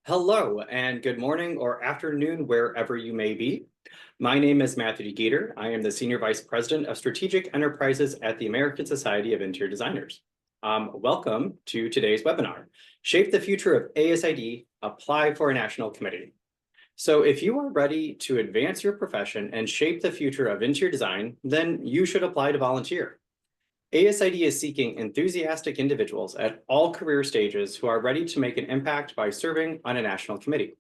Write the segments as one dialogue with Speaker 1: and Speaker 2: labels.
Speaker 1: Hello and good morning or afternoon, wherever you may be. My name is Matthew Geeter. I am the Senior Vice President of Strategic Enterprises at the American Society of Interior Designers. Welcome to today's webinar, Shape the Future of ASID, Apply for a National Committee. So if you are ready to advance your profession and shape the future of interior design, then you should apply to volunteer. ASID is seeking enthusiastic individuals at all career stages who are ready to make an impact by serving on a national committee.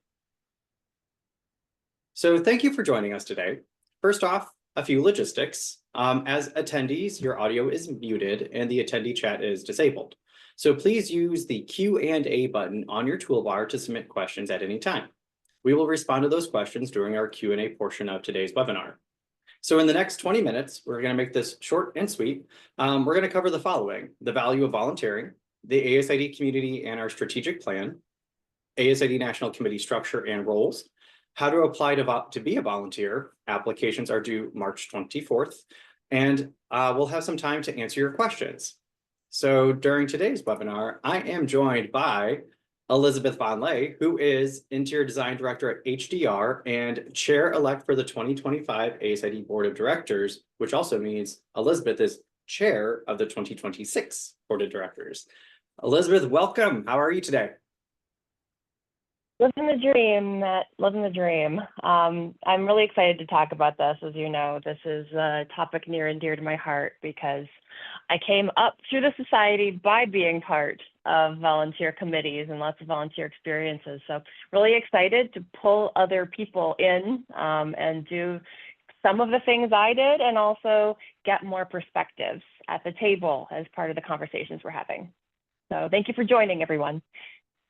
Speaker 1: So thank you for joining us today. First off, a few logistics. As attendees, your audio is muted and the attendee chat is disabled. So please use the Q&A button on your toolbar to submit questions at any time. We will respond to those questions during our Q&A portion of today's webinar. So in the next 20 minutes, we're going to make this short and sweet. We're going to cover the following: the value of volunteering, the ASID community and our strategic plan, ASID National Committee structure and roles, how to apply to be a volunteer. Applications are due March 24th, and we'll have some time to answer your questions. So during today's webinar, I am joined by Elizabeth Von Lehe, who is Interior Design Director at HDR and Chair-Elect for the 2025 ASID Board of Directors, which also means Elizabeth is Chair of the 2026 Board of Directors. Elizabeth, welcome. How are you today?
Speaker 2: Living the dream, Matt, living the dream. I'm really excited to talk about this. As you know, this is a topic near and dear to my heart because I came up through the society by being part of volunteer committees and lots of volunteer experiences. So really excited to pull other people in and do some of the things I did and also get more perspectives at the table as part of the conversations we're having. So thank you for joining, everyone.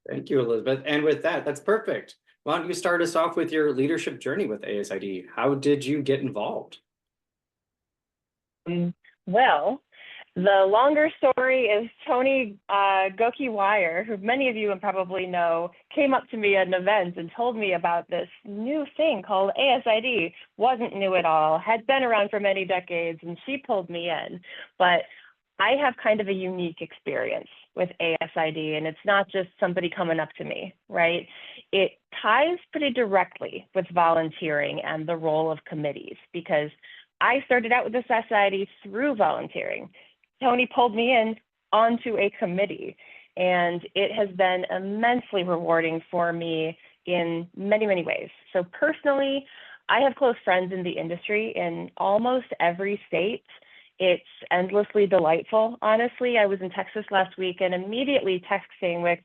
Speaker 1: Thank you, Elizabeth. And with that, that's perfect. Why don't you start us off with your leadership journey with ASID? How did you get involved?
Speaker 2: Well, the longer story is Tony Goki-Wire, who many of you probably know, came up to me at an event and told me about this new thing called ASID. Wasn't new at all, had been around for many decades, and she pulled me in. But I have kind of a unique experience with ASID, and it's not just somebody coming up to me, right? It ties pretty directly with volunteering and the role of committees, because I started out with this society through volunteering. Tony pulled me in onto a committee, and it has been immensely rewarding for me in many, many ways. So personally, I have close friends in the industry in almost every state. It's endlessly delightful, honestly. I was in Texas last week and immediately texting with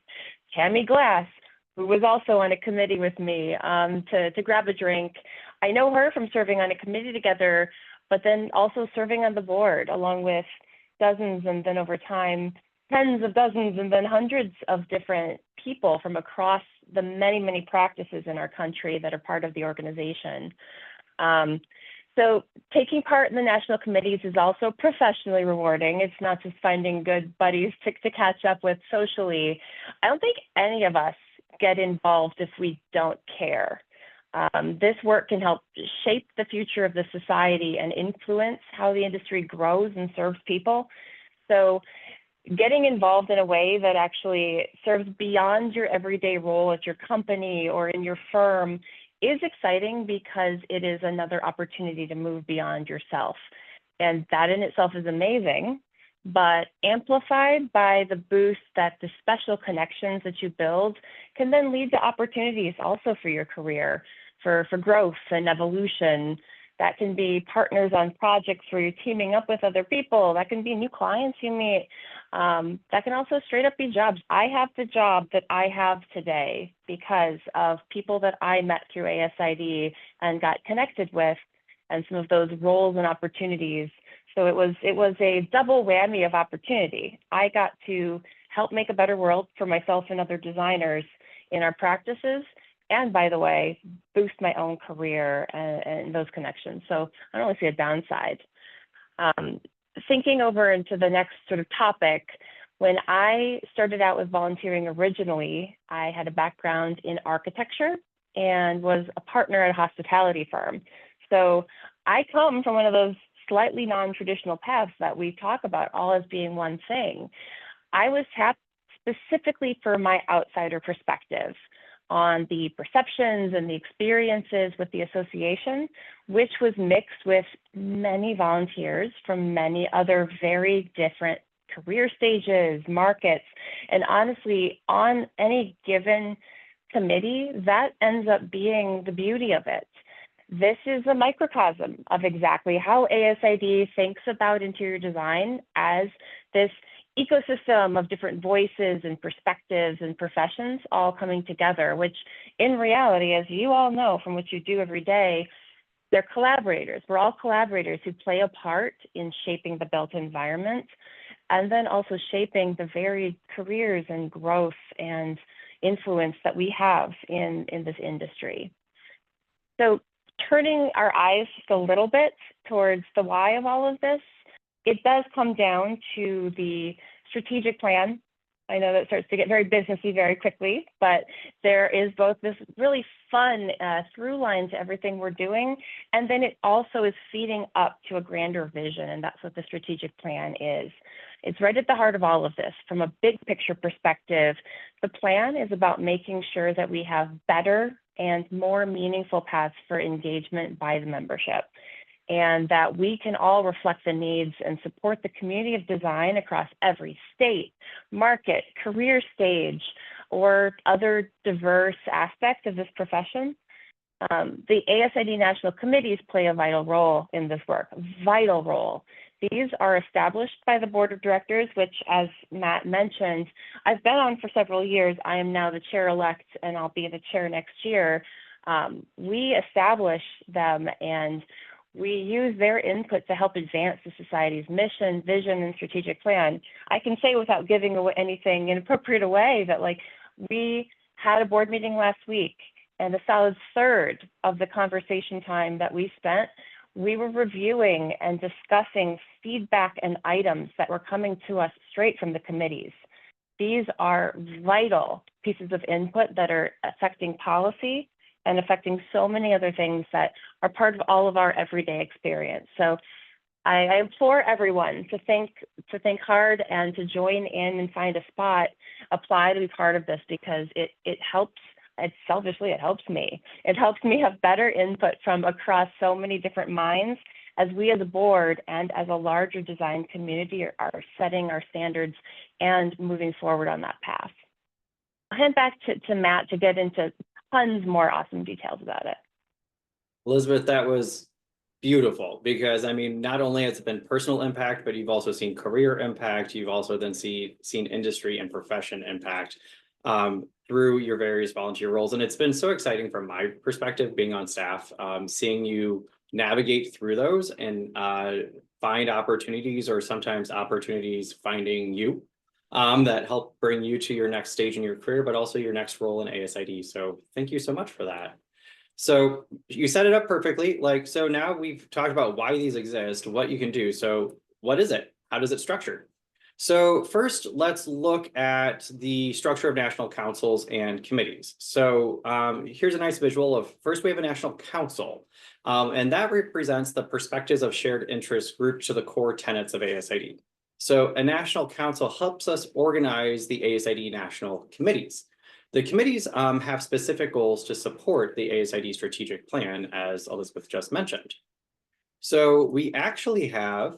Speaker 2: Tammy Glass, who was also on a committee with me, to grab a drink. I know her from serving on a committee together, but then also serving on the board along with dozens and then over time, tens of dozens and then hundreds of different people from across the many, many practices in our country that are part of the organization. So taking part in the national committees is also professionally rewarding. It's not just finding good buddies to catch up with socially. I don't think any of us get involved if we don't care. This work can help shape the future of the society and influence how the industry grows and serves people. So getting involved in a way that actually serves beyond your everyday role at your company or in your firm is exciting because it is another opportunity to move beyond yourself. And that in itself is amazing, but amplified by the boost that the special connections that you build can then lead to opportunities also for your career, for growth and evolution. That can be partners on projects where you're teaming up with other people. That can be new clients you meet. That can also straight up be jobs. I have the job that I have today because of people that I met through ASID and got connected with, and some of those roles and opportunities. So it was a double whammy of opportunity. I got to help make a better world for myself and other designers in our practices, and by the way, boost my own career and those connections. So I don't really see a downside. Thinking over into the next sort of topic, when I started out with volunteering originally, I had a background in architecture and was a partner at a hospitality firm. So I come from one of those slightly non-traditional paths that we talk about all as being one thing. I was tapped specifically for my outsider perspective on the perceptions and the experiences with the association, which was mixed with many volunteers from many other very different career stages, markets, and honestly, on any given committee, that ends up being the beauty of it. This is a microcosm of exactly how ASID thinks about interior design as this ecosystem of different voices and perspectives and professions all coming together, which in reality, as you all know from what you do every day, they're collaborators. We're all collaborators who play a part in shaping the built environment and then also shaping the varied careers and growth and influence that we have in this industry. So turning our eyes just a little bit towards the why of all of this, it does come down to the strategic plan. I know that starts to get very businessy very quickly, but there is both this really fun through line to everything we're doing, and then it also is feeding up to a grander vision, and that's what the strategic plan is. It's right at the heart of all of this. From a big picture perspective, the plan is about making sure that we have better and more meaningful paths for engagement by the membership, and that we can all reflect the needs and support the community of design across every state, market, career stage, or other diverse aspect of this profession. The ASID National Committees play a vital role in this work, vital role. These are established by the Board of Directors, which, as Matt mentioned, I've been on for several years. I am now the chair-elect, and I'll be the chair next year. We establish them, and we use their input to help advance the Society's mission, vision, and strategic plan. I can say without giving away anything inappropriate away that, like, we had a board meeting last week, and a solid third of the conversation time that we spent, we were reviewing and discussing feedback and items that were coming to us straight from the committees. These are vital pieces of input that are affecting policy and affecting so many other things that are part of all of our everyday experience. So I implore everyone to think hard and to join in and find a spot, apply to be part of this, because it helps. Selfishly, it helps me. It helps me have better input from across so many different minds as we as a board and as a larger design community are setting our standards and moving forward on that path. I'll hand back to Matt to get into tons more awesome details about it.
Speaker 1: Elizabeth, that was beautiful, because I mean, not only has it been personal impact, but you've also seen career impact. You've also then seen industry and profession impact through your various volunteer roles. And it's been so exciting from my perspective, being on staff, seeing you navigate through those and find opportunities, or sometimes opportunities finding you, that help bring you to your next stage in your career, but also your next role in ASID. So thank you so much for that. So you set it up perfectly. So now we've talked about why these exist, what you can do. So what is it? How does it structure? So first, let's look at the structure of national councils and committees. So here's a nice visual of, first we have a national council, and that represents the perspectives of shared interest grouped to the core tenets of ASID. So a national council helps us organize the ASID national committees. The committees have specific goals to support the ASID strategic plan, as Elizabeth just mentioned. So we actually have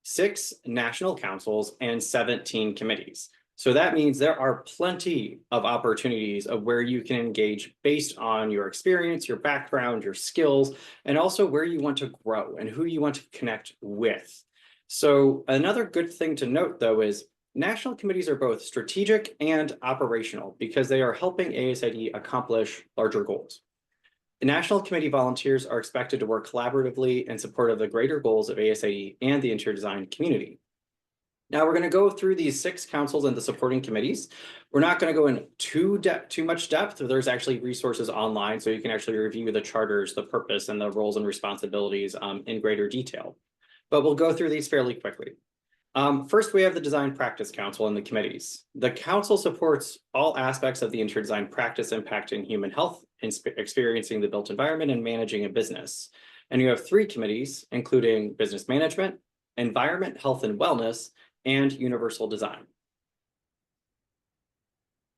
Speaker 1: 6 national councils and 17 committees. So that means there are plenty of opportunities of where you can engage based on your experience, your background, your skills, and also where you want to grow and who you want to connect with. So another good thing to note, though, is national committees are both strategic and operational, because they are helping ASID accomplish larger goals. The National Committee volunteers are expected to work collaboratively in support of the greater goals of ASID and the interior design community. Now we're going to go through these 6 councils and the supporting committees. We're not going to go in too much depth. There's actually resources online, so you can actually review the charters, the purpose, and the roles and responsibilities in greater detail. But we'll go through these fairly quickly. First, we have the Design Practice Council and the committees. The council supports all aspects of the interior design practice impacting human health, experiencing the built environment, and managing a business. And you have 3 committees, including business management, environment, health and wellness, and universal design.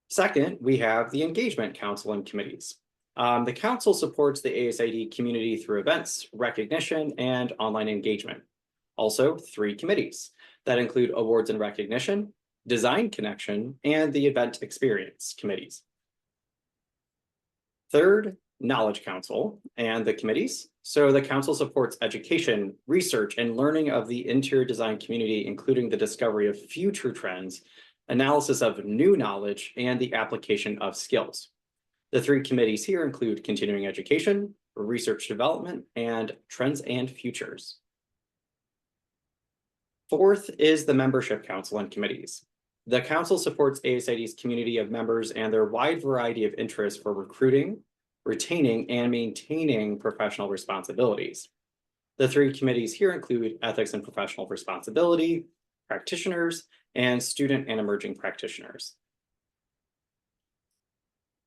Speaker 1: Second, we have the Engagement Council and Committees. The council supports the ASID community through events, recognition, and online engagement. Also, 3 committees that include Awards and Recognition, Design Connection, and the Event Experience committees. Third, Knowledge Council and the committees. So the council supports education, research, and learning of the interior design community, including the discovery of future trends, analysis of new knowledge, and the application of skills. The 3 committees here include continuing education, research development, and trends and futures. Fourth is the Membership Council and Committees. The council supports ASID's community of members and their wide variety of interests for recruiting, retaining, and maintaining professional responsibilities. The 3 committees here include Ethics and Professional Responsibility, Practitioners, and Student and Emerging Practitioners.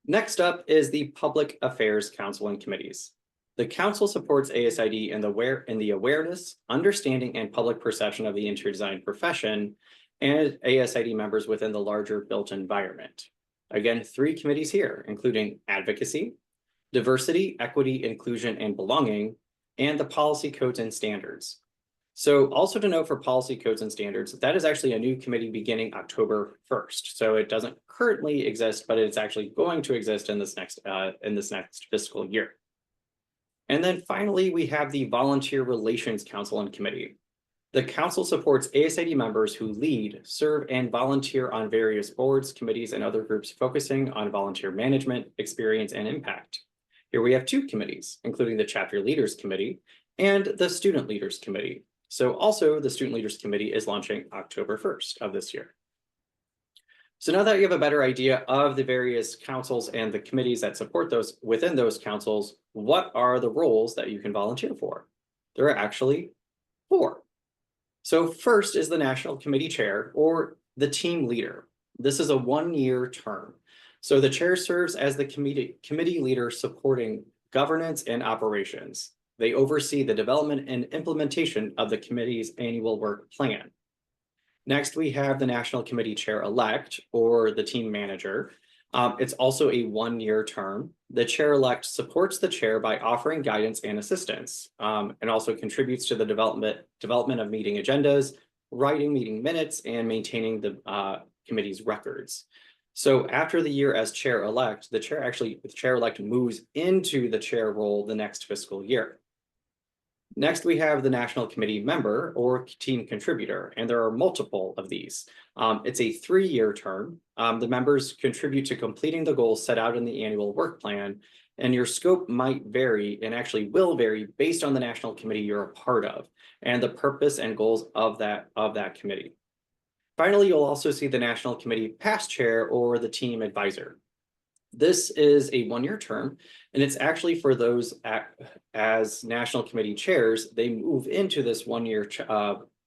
Speaker 1: Next up is the Public Affairs Council and Committees. The council supports ASID in the awareness, understanding, and public perception of the interior design profession and ASID members within the larger built environment. Again, 3 committees here, including Advocacy, Diversity, Equity, Inclusion, and Belonging, and the Policy Codes and Standards. So also to note for Policy Codes and Standards, that is actually a new committee beginning October 1st. So it doesn't currently exist, but it's actually going to exist in this next fiscal year. And then finally, we have the Volunteer Relations Council and Committee. The council supports ASID members who lead, serve, and volunteer on various boards, committees, and other groups focusing on volunteer management, experience, and impact. Here we have 2 committees, including the Chapter Leaders Committee and the Student Leaders Committee. So also the Student Leaders Committee is launching October 1st of this year. So now that you have a better idea of the various councils and the committees that support those within those councils, what are the roles that you can volunteer for? There are actually 4. So first is the National Committee Chair or the Team Leader. This is a 1-year term. So the chair serves as the committee leader supporting governance and operations. They oversee the development and implementation of the committee's annual work plan. Next, we have the National Committee Chair-Elect or the Team Manager. It's also a 1-year term. The Chair-Elect supports the chair by offering guidance and assistance, and also contributes to the development of meeting agendas, writing meeting minutes, and maintaining the committee's records. So after the year as Chair-Elect, the Chair-Elect moves into the chair role the next fiscal year. Next, we have the National Committee Member or Team Contributor, and there are multiple of these. It's a 3-year term. The members contribute to completing the goals set out in the annual work plan, and your scope might vary and actually will vary based on the National Committee you're a part of and the purpose and goals of that committee. Finally, you'll also see the National Committee Past Chair or the Team Advisor. This is a 1-year term, and it's actually for those as National Committee chairs, they move into this 1-year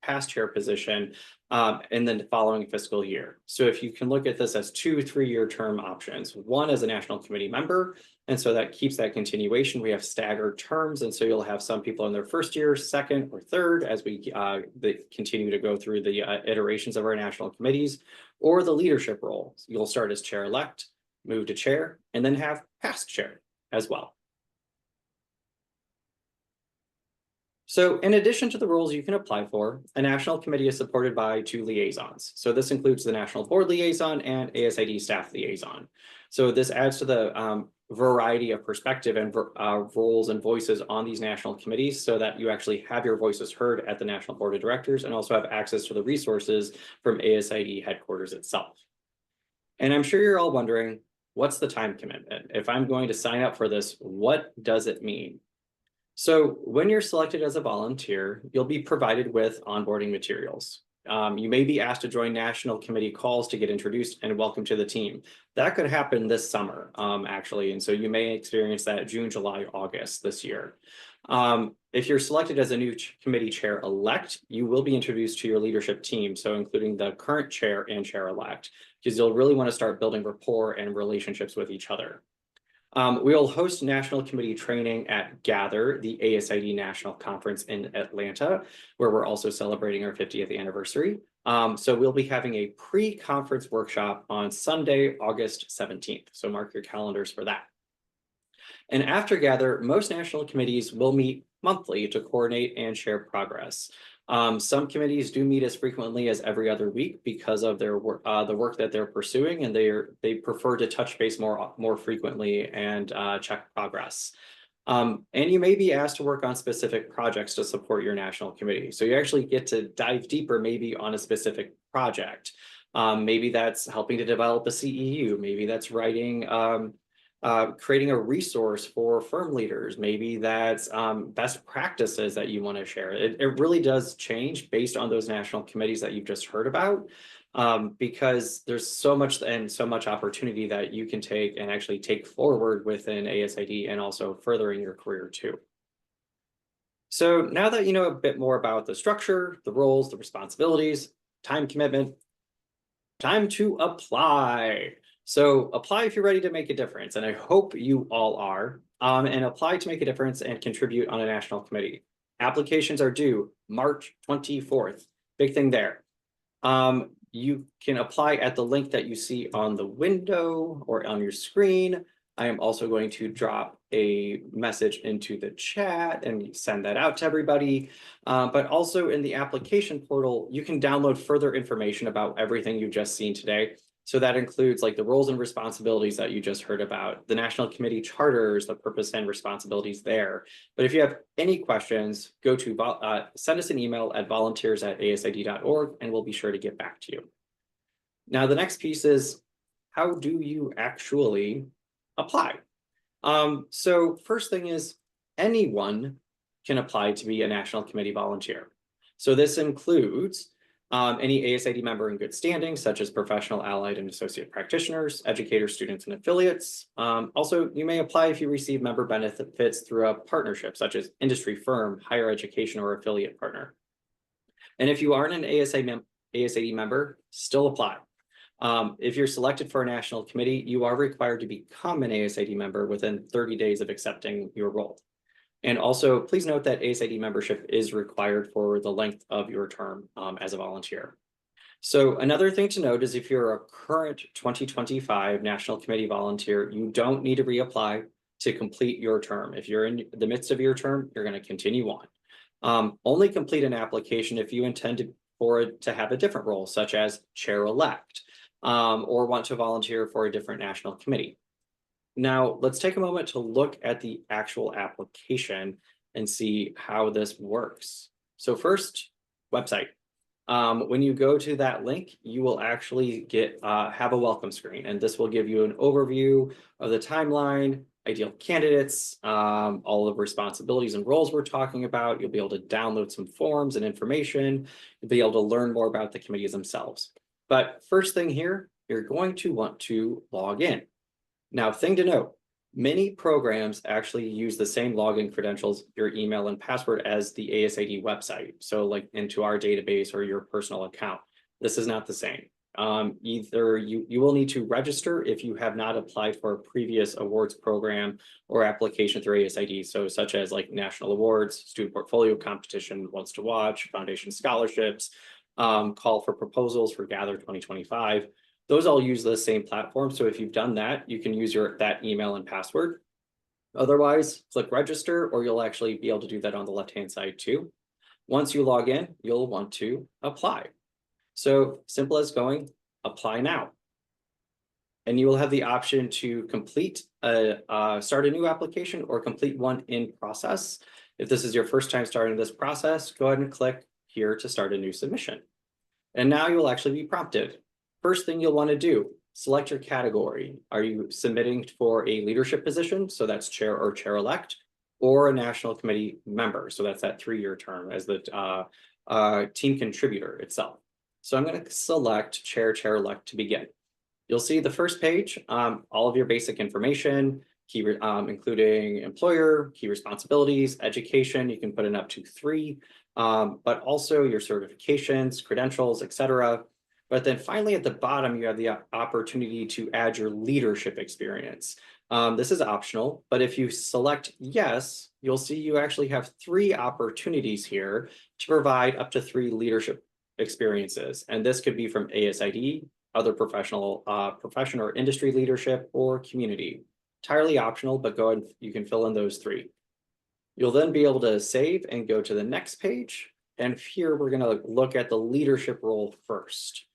Speaker 1: past chair position in the following fiscal year. So if you can look at this as 2 3-year term options, one as a National Committee member, and so that keeps that continuation. We have staggered terms, and so you'll have some people in their first year, second, or third as we continue to go through the iterations of our national committees, or the leadership role. You'll start as Chair-Elect, move to chair, and then have past chair as well. So in addition to the roles you can apply for, a national committee is supported by 2 liaisons. So this includes the National Board Liaison and ASID Staff Liaison. So this adds to the variety of perspective and roles and voices on these national committees so that you actually have your voices heard at the National Board of Directors and also have access to the resources from ASID headquarters itself. And I'm sure you're all wondering, what's the time commitment? If I'm going to sign up for this, what does it mean? So when you're selected as a volunteer, you'll be provided with onboarding materials. You may be asked to join national committee calls to get introduced and welcome to the team. That could happen this summer, actually. And so you may experience that June, July, August this year. If you're selected as a new committee chair-elect, you will be introduced to your leadership team, so including the current chair and chair-elect, because you'll really want to start building rapport and relationships with each other. We will host national committee training at Gather, the ASID National Conference in Atlanta, where we're also celebrating our 50th anniversary. So we'll be having a pre-conference workshop on Sunday, August 17th. So mark your calendars for that. And after Gather, most national committees will meet monthly to coordinate and share progress. Some committees do meet as frequently as every other week because of their work, the work that they're pursuing, and they prefer to touch base more frequently and check progress. And you may be asked to work on specific projects to support your national committee. So you actually get to dive deeper maybe on a specific project. Maybe that's helping to develop a CEU. Maybe that's writing, creating a resource for firm leaders. Maybe that's best practices that you want to share. It really does change based on those national committees that you've just heard about. Because there's so much opportunity that you can take and actually take forward within ASID and also furthering your career too. So now that you know a bit more about the structure, the roles, the responsibilities, time commitment, time to apply. So apply if you're ready to make a difference, and I hope you all are, and apply to make a difference and contribute on a national committee. Applications are due March 24th. Big thing there. You can apply at the link that you see on the window or on your screen. I am also going to drop a message into the chat and send that out to everybody. But also in the application portal, you can download further information about everything you've just seen today. So that includes like the roles and responsibilities that you just heard about, the National Committee charters, the purpose and responsibilities there. But if you have any questions, go to send us an email at volunteers@asid.org and we'll be sure to get back to you. Now, the next piece is, how do you actually apply? So first thing is, anyone can apply to be a National Committee volunteer. So this includes any ASID member in good standing, such as professional, allied, and associate practitioners, educators, students, and affiliates. Also, you may apply if you receive member benefits through a partnership, such as industry firm, higher education, or affiliate partner. And if you aren't an ASID member, still apply. If you're selected for a national committee, you are required to become an ASID member within 30 days of accepting your role. And also, please note that ASID membership is required for the length of your term as a volunteer. So another thing to note is if you're a current 2025 National Committee volunteer, you don't need to reapply to complete your term. If you're in the midst of your term, you're going to continue on. Only complete an application if you intend for it to have a different role, such as chair-elect, or want to volunteer for a different national committee. Now, let's take a moment to look at the actual application and see how this works. So first, website. When you go to that link, you will actually have a welcome screen, and this will give you an overview of the timeline, ideal candidates, all of the responsibilities and roles we're talking about. You'll be able to download some forms and information. You'll be able to learn more about the committees themselves. But first thing here, you're going to want to log in. Now, thing to note, many programs actually use the same login credentials, your email and password, as the ASID website. So like into our database or your personal account. This is not the same. Either you will need to register if you have not applied for a previous awards program or application through ASID. So such as like national awards, student portfolio competition, Wants to Watch, foundation scholarships, call for proposals for Gather 2025. Those all use the same platform. So if you've done that, you can use that email and password. Otherwise, click register, or you'll actually be able to do that on the left-hand side too. Once you log in, you'll want to apply. So simple as going, apply now. And you will have the option to start a new application or complete one in process. If this is your first time starting this process, go ahead and click here to start a new submission. And now you'll actually be prompted. First thing you'll want to do, select your category. Are you submitting for a leadership position? So that's chair or chair-elect, or a national committee member. So that's that 3-year term as the team contributor itself. So I'm going to select chair, chair-elect to begin. You'll see the first page, all of your basic information, including employer, key responsibilities, education. You can put in up to 3, but also your certifications, credentials, etc. But then finally at the bottom, you have the opportunity to add your leadership experience. This is optional, but if you select yes, you'll see you actually have 3 opportunities here to provide up to 3 leadership experiences. And this could be from ASID, other profession or industry leadership, or community. Entirely optional, but go ahead, you can fill in those three. You'll then be able to save and go to the next page. And here we're going to look at the leadership role first.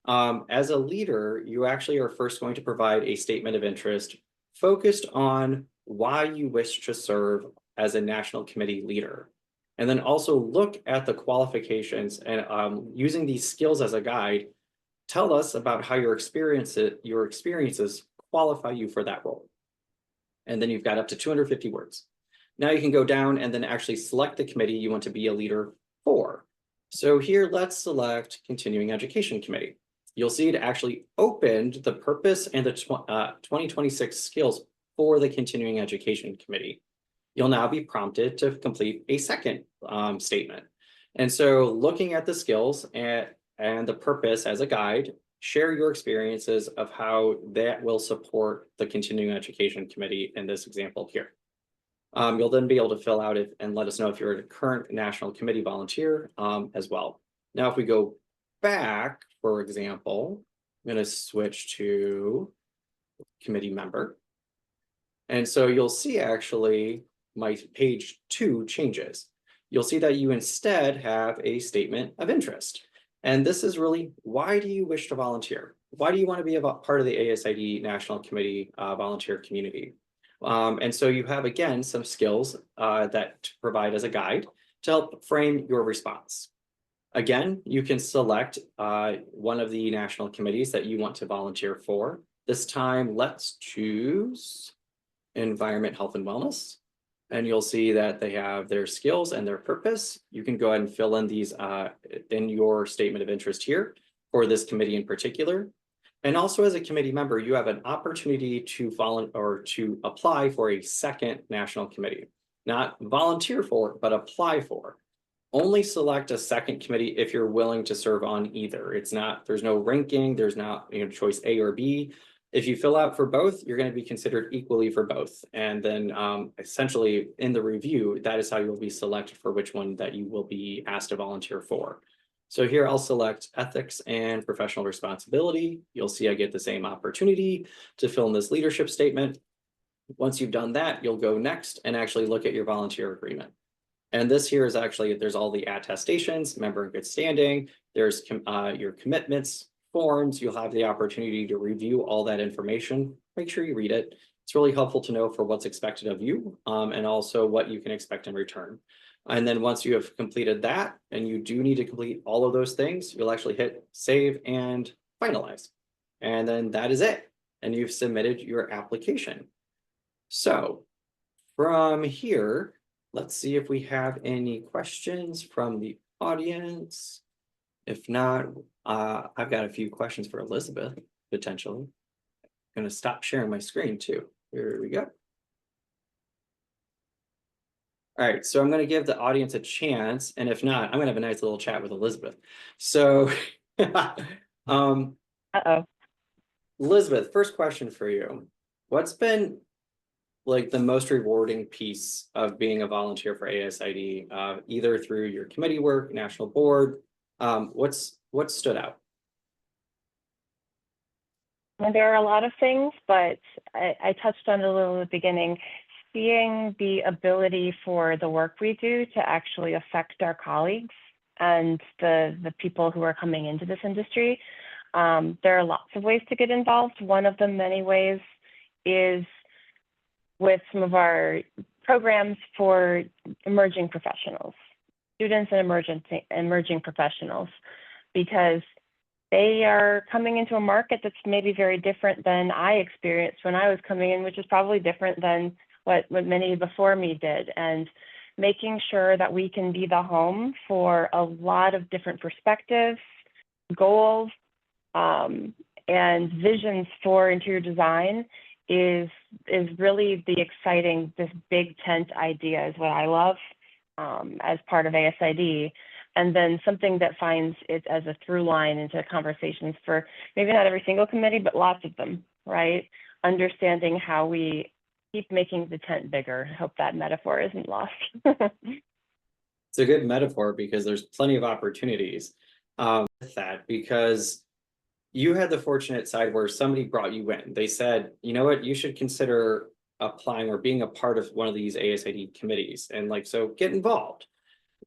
Speaker 1: As a leader, you actually are first going to provide a statement of interest focused on why you wish to serve as a national committee leader. And then also look at the qualifications and using these skills as a guide, tell us about how your experiences qualify you for that role. And then you've got up to 250 words. Now you can go down and then actually select the committee you want to be a leader for. So here, let's select Continuing Education Committee. You'll see it actually opened the purpose and the 2026 skills for the Continuing Education Committee. You'll now be prompted to complete a second statement. And so looking at the skills and the purpose as a guide, share your experiences of how that will support the Continuing Education Committee in this example here. You'll then be able to fill out it and let us know if you're a current National Committee volunteer as well. Now, if we go back, for example, I'm going to switch to committee member. And so you'll see actually my page 2 changes. You'll see that you instead have a statement of interest. And this is really, why do you wish to volunteer? Why do you want to be a part of the ASID National Committee volunteer community? And so you have, again, some skills that to provide as a guide to help frame your response. Again, you can select one of the national committees that you want to volunteer for. This time, let's choose Environment, Health, and Wellness. And you'll see that they have their skills and their purpose. You can go ahead and fill in these in your statement of interest here for this committee in particular. And also as a committee member, you have an opportunity to to apply for a second national committee. Not volunteer for, but apply for. Only select a second committee if you're willing to serve on either. There's no ranking, there's not choice A or B. If you fill out for both, you're going to be considered equally for both. And then essentially in the review, that is how you'll be selected for which one that you will be asked to volunteer for. So here I'll select ethics and professional responsibility. You'll see I get the same opportunity to fill in this leadership statement. Once you've done that, you'll go next and actually look at your volunteer agreement. And this here is actually, there's all the attestations, member in good standing, there's your commitments, forms. You'll have the opportunity to review all that information. Make sure you read it. It's really helpful to know for what's expected of you and also what you can expect in return. And then once you have completed that, and you do need to complete all of those things, you'll actually hit save and finalize. And then that is it. And you've submitted your application. So from here, let's see if we have any questions from the audience. If not, I've got a few questions for Elizabeth, potentially. I'm going to stop sharing my screen too. Here we go. All right, so I'm going to give the audience a chance, and if not, I'm going to have a nice little chat with Elizabeth. So, Elizabeth, first question for you. What's been like the most rewarding piece of being a volunteer for ASID, either through your committee work, national board? What stood out?
Speaker 2: There are a lot of things, but I touched on it a little at the beginning. Seeing the ability for the work we do to actually affect our colleagues and the people who are coming into this industry. There are lots of ways to get involved. One of the many ways is with some of our programs for emerging professionals, students and emerging professionals, because they are coming into a market that's maybe very different than I experienced when I was coming in, which is probably different than what many before me did. And making sure that we can be the home for a lot of different perspectives, goals, and visions for interior design is really the exciting, this big tent idea is what I love as part of ASID. And then something that finds it as a through line into conversations for maybe not every single committee, but lots of them, right? Understanding how we keep making the tent bigger. I hope that metaphor isn't lost.
Speaker 1: It's a good metaphor because there's plenty of opportunities. with that, because you had the fortunate side where somebody brought you in. They said, you know what, you should consider applying or being a part of one of these ASID committees. And like, so get involved.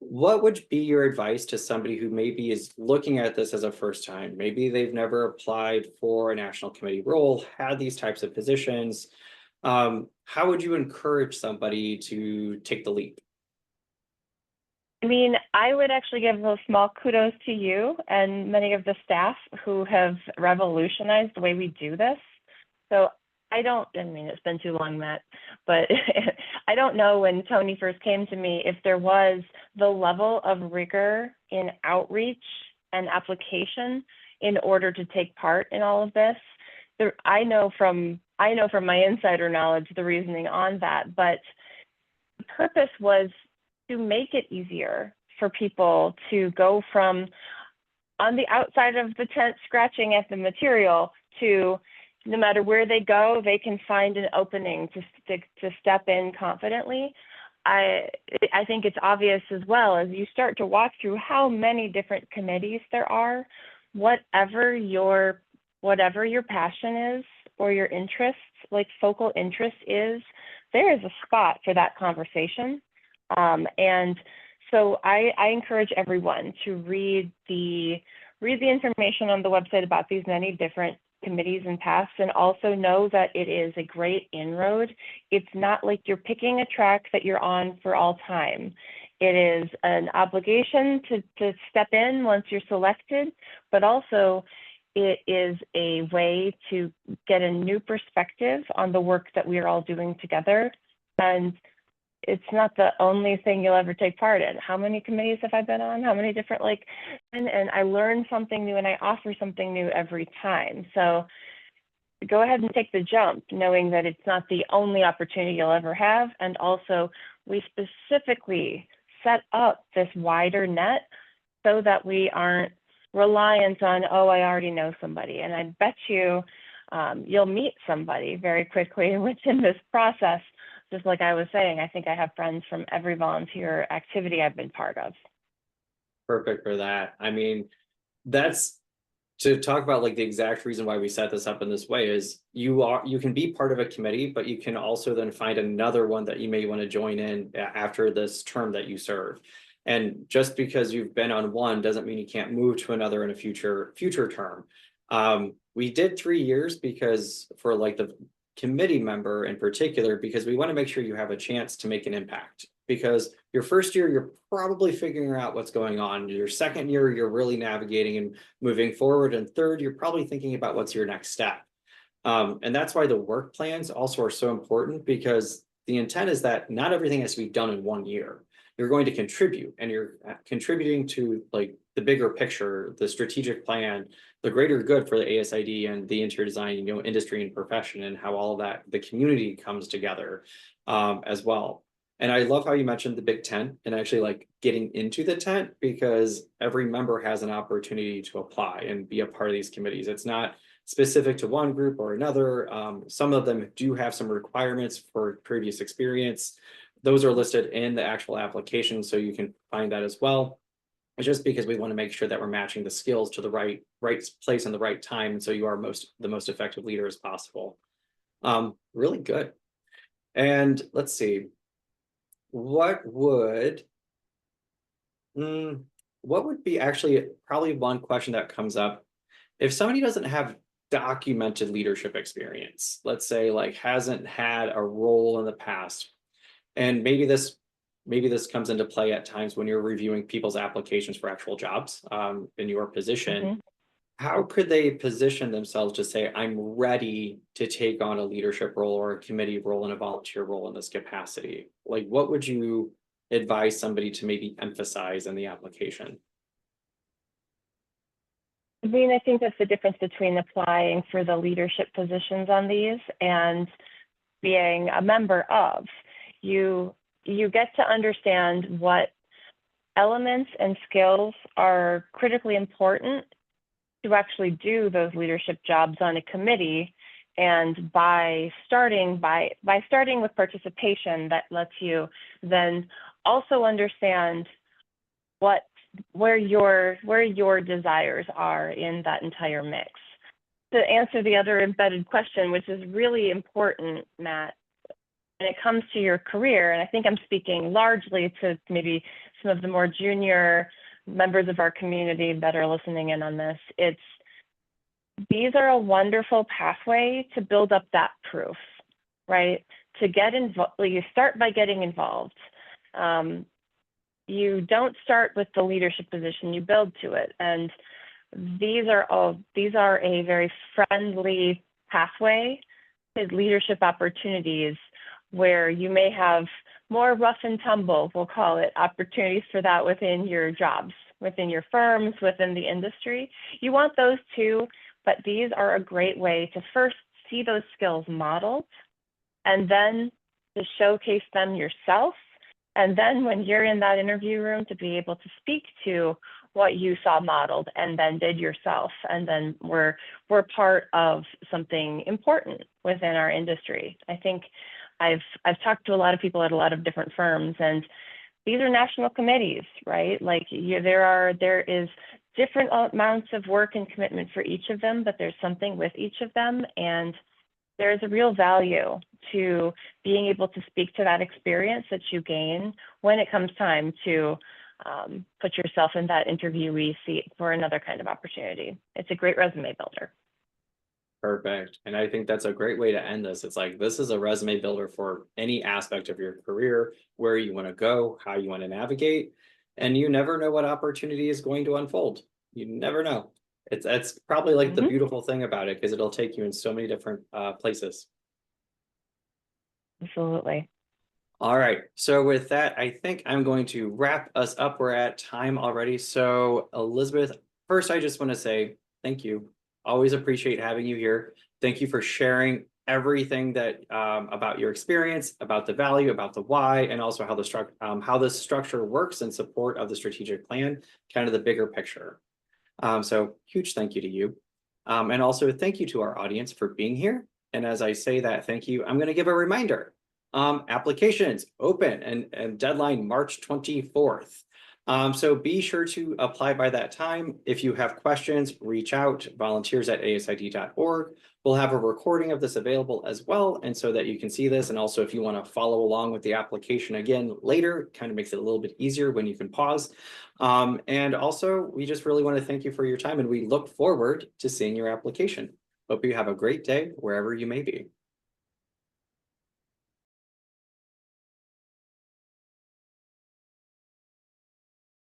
Speaker 1: What would be your advice to somebody who maybe is looking at this as a first time? Maybe they've never applied for a national committee role, had these types of positions. How would you encourage somebody to take the leap?
Speaker 2: I mean, I would actually give a small kudos to you and many of the staff who have revolutionized the way we do this. So I mean, it's been too long, Matt, but I don't know when Tony first came to me if there was the level of rigor in outreach and application in order to take part in all of this. I know from my insider knowledge the reasoning on that, but the purpose was to make it easier for people to go from on the outside of the tent scratching at the material to no matter where they go, they can find an opening to step in confidently. I think it's obvious as well as you start to walk through how many different committees there are, whatever your passion is or your interests, like focal interest is, there is a spot for that conversation. And so I encourage everyone to read the information on the website about these many different committees and paths, and also know that it is a great inroad. It's not like you're picking a track that you're on for all time. It is an obligation to step in once you're selected, but also it is a way to get a new perspective on the work that we are all doing together. And it's not the only thing you'll ever take part in. How many committees have I been on? How many different, and I learn something new and I offer something new every time. So go ahead and take the jump, knowing that it's not the only opportunity you'll ever have. And also, we specifically set up this wider net so that we aren't reliant on, oh, I already know somebody. And I bet you you'll meet somebody very quickly within this process. Just like I was saying, I think I have friends from every volunteer activity I've been part of.
Speaker 1: Perfect for that. I mean, that's to talk about like the exact reason why we set this up in this way is you can be part of a committee, but you can also then find another one that you may want to join in after this term that you serve. And just because you've been on one doesn't mean you can't move to another in a future term. We did 3 years because for like the committee member in particular, because we want to make sure you have a chance to make an impact. Because your first year, you're probably figuring out what's going on. Your second year, you're really navigating and moving forward. And third, you're probably thinking about what's your next step. And that's why the work plans also are so important, because the intent is that not everything has to be done in 1 year. You're going to contribute, and you're contributing to like the bigger picture, the strategic plan, the greater good for the ASID and the interior design, industry and profession, and how all that the community comes together as well. And I love how you mentioned the big tent and actually like getting into the tent, because every member has an opportunity to apply and be a part of these committees. It's not specific to one group or another. Some of them do have some requirements for previous experience. Those are listed in the actual application, so you can find that as well. It's just because we want to make sure that we're matching the skills to the right place and the right time, and so you are the most effective leader as possible. Really good. And let's see, what would be actually probably one question that comes up if somebody doesn't have documented leadership experience, let's say like hasn't had a role in the past. And maybe this comes into play at times when you're reviewing people's applications for actual jobs in your position. Mm-hmm. How could they position themselves to say, I'm ready to take on a leadership role or a committee role and a volunteer role in this capacity? Like, what would you advise somebody to maybe emphasize in the application?
Speaker 2: I mean, I think that's the difference between applying for the leadership positions on these and being a member of. You get to understand what elements and skills are critically important to actually do those leadership jobs on a committee. And by starting with participation, that lets you then also understand what where your desires are in that entire mix. To answer the other embedded question, which is really important, Matt, when it comes to your career, and I think I'm speaking largely to maybe some of the more junior members of our community that are listening in on this, these are a wonderful pathway to build up that proof, right? To get involved, you start by getting involved. You don't start with the leadership position, you build to it. And these are a very friendly pathway to leadership opportunities where you may have more rough and tumble, we'll call it, opportunities for that within your jobs, within your firms, within the industry. You want those too, but these are a great way to first see those skills modeled and then to showcase them yourself. And then when you're in that interview room, to be able to speak to what you saw modeled and then did yourself. And then we're part of something important within our industry. I think I've talked to a lot of people at a lot of different firms, and these are national committees, right? Like there is different amounts of work and commitment for each of them, but there's something with each of them. And there's a real value to being able to speak to that experience that you gain when it comes time to put yourself in that interviewee seat for another kind of opportunity. It's a great resume builder.
Speaker 1: Perfect. And I think that's a great way to end this. It's like, this is a resume builder for any aspect of your career, where you want to go, how you want to navigate, and you never know what opportunity is going to unfold. You never know. That's probably like the beautiful thing about it, because it'll take you in so many different places.
Speaker 2: Absolutely.
Speaker 1: All right. So with that, I think I'm going to wrap us up. We're at time already. So Elizabeth, first, I just want to say thank you. Always appreciate having you here. Thank you for sharing everything that about your experience, about the value, about the why, and also how the structure works in support of the strategic plan, kind of the bigger picture. So huge thank you to you. And also thank you to our audience for being here. And as I say that thank you, I'm going to give a reminder. Applications open and deadline March 24th. So be sure to apply by that time. If you have questions, reach out, volunteers@asid.org. We'll have a recording of this available as well, and so that you can see this. And also, if you want to follow along with the application again later, kind of makes it a little bit easier when you can pause. And also, we just really want to thank you for your time, and we look forward to seeing your application. Hope you have a great day wherever you may be.